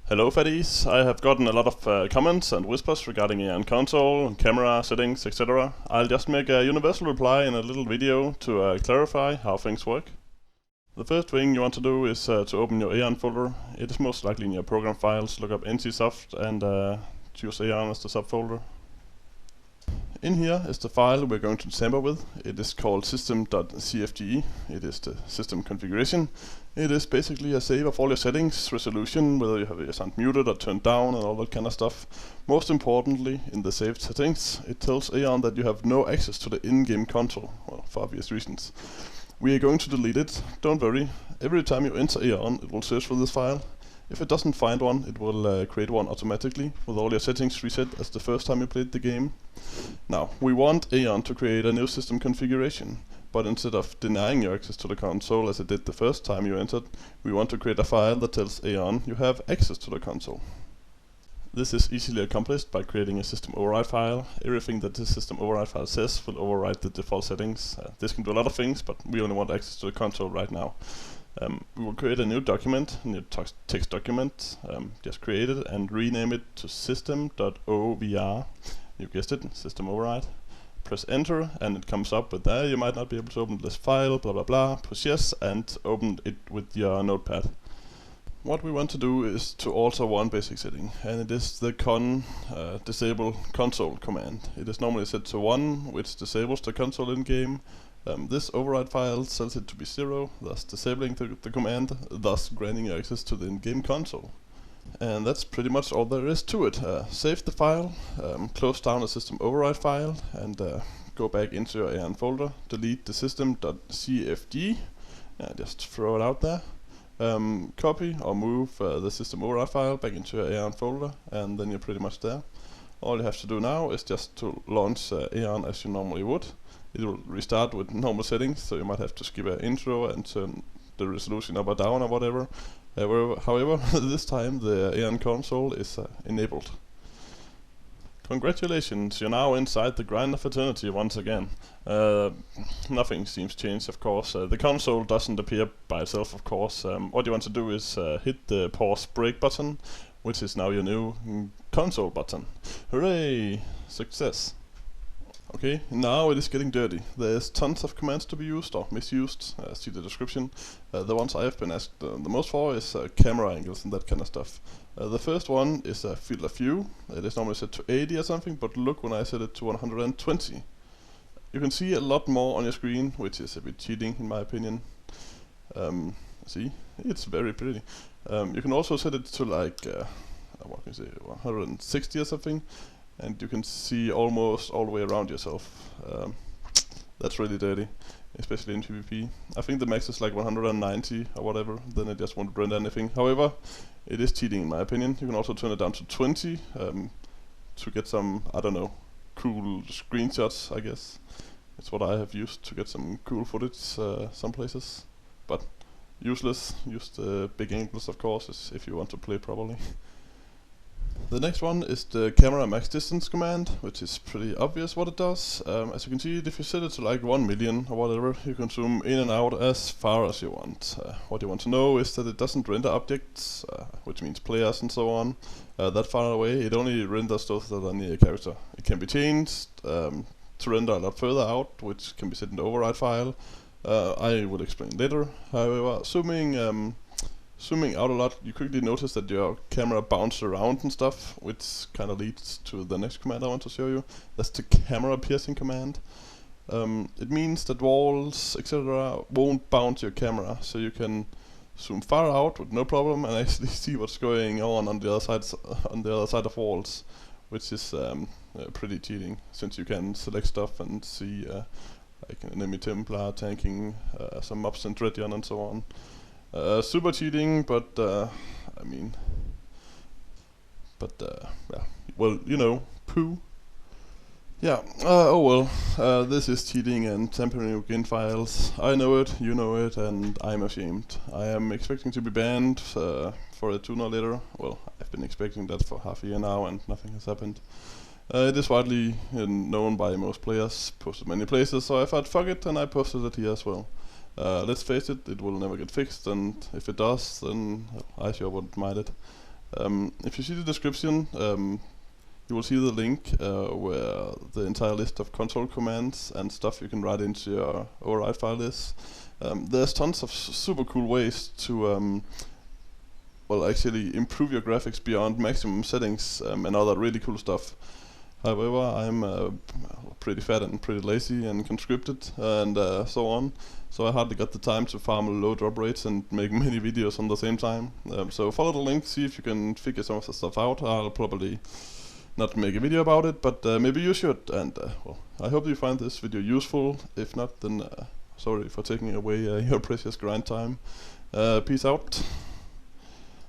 Hello fatties, I have gotten a lot of comments and whispers regarding Aion Console, camera settings, etc. I'll just make a universal reply in a little video to clarify how things work. The first thing you want to do is to open your Aion folder. It is most likely in your program files. Look up NCSoft and choose Aion as the subfolder. In here is the file we're going to tamper with. It is called system.cfg. It is the system configuration. It is basically a save of all your settings, resolution, whether you have your sound muted or turned down and all that kind of stuff. Most importantly, in the saved settings, it tells Aion that you have no access to the in-game console, well, for obvious reasons. We are going to delete it, don't worry. Every time you enter Aion, it will search for this file. If it doesn't find one, it will create one automatically, with all your settings reset as the first time you played the game. Now, we want Aion to create a new system configuration, but instead of denying you access to the console as it did the first time you entered, we want to create a file that tells Aion you have access to the console. This is easily accomplished by creating a system override file. Everything that this system override file says will override the default settings. This can do a lot of things, but we only want access to the console right now. We will create a new document, a new text document, just create it and rename it to system.ovr. You guessed it, system override. Press enter and it comes up with that. You might not be able to open this file, blah blah blah. Push yes and open it with your notepad. What we want to do is to alter one basic setting, and it is the disable console command. It is normally set to 1, which disables the console in game. This override file tells it to be 0, thus disabling the command, thus granting you access to the in-game console. And that's pretty much all there is to it. Save the file, close down the system override file, and go back into your Aion folder, delete the system.cfg, just throw it out there. Copy or move the system override file back into your Aion folder, and then you're pretty much there. All you have to do now is just to launch Aion as you normally would. It will restart with normal settings, so you might have to skip an intro and turn the resolution up or down or whatever. However, this time the Aion console is enabled. Congratulations, you're now inside the grind of eternity once again. Nothing seems changed, of course. The console doesn't appear by itself, of course. What you want to do is hit the pause break button, which is now your new console button. Hooray! Success! Okay, now it is getting dirty. There's tons of commands to be used or misused, see the description. The ones I have been asked the most for is camera angles and that kind of stuff. The first one is a field of view. It is normally set to 80 or something, but look when I set it to 120. You can see a lot more on your screen, which is a bit cheating in my opinion. See, it's very pretty. You can also set it to like, what can I say, 160 or something. And you can see almost all the way around yourself. That's really dirty, especially in PvP. I think the max is like 190 or whatever, then it just won't render anything. However, it is cheating in my opinion. You can also turn it down to 20 to get some, I don't know, cool screenshots, I guess. It's what I have used to get some cool footage some places. But useless. Use the big angles, of course, if you want to play properly. The next one is the camera max distance command, which is pretty obvious what it does. As you can see, if you set it to like 1 million or whatever, you can zoom in and out as far as you want. What you want to know is that it doesn't render objects, which means players and so on, that far away. It only renders those that are near a character. It can be changed to render a lot further out, which can be set in the override file. I will explain later. However, zooming out a lot, you quickly notice that your camera bounces around and stuff, which kind of leads to the next command I want to show you. That's the camera piercing command. It means that walls, etc. won't bounce your camera, so you can zoom far out with no problem and actually see what's going on the other side of walls, which is pretty cheating, since you can select stuff and see like an enemy Templar tanking some mobs in Dreadion and so on. Super cheating, but yeah, well, you know, poo. Yeah, oh well, this is cheating and tampering with game files. I know it, you know it, and I'm ashamed. I am expecting to be banned for it sooner or later. Well, I've been expecting that for half a year now and nothing has happened. It is widely known by most players, posted many places, so I thought fuck it and I posted it here as well. Let's face it, it will never get fixed, and if it does, then I sure wouldn't mind it. If you see the description, you will see the link where the entire list of console commands and stuff you can write into your override file is. There's tons of super cool ways to well, actually improve your graphics beyond maximum settings and all that really cool stuff. However, I'm pretty fat and pretty lazy and conscripted and so on, so I hardly got the time to farm low drop rates and make many videos on the same time. So follow the link, see if you can figure some of the stuff out. I'll probably not make a video about it, but maybe you should. And well, I hope you find this video useful. If not, then sorry for taking away your precious grind time. Peace out.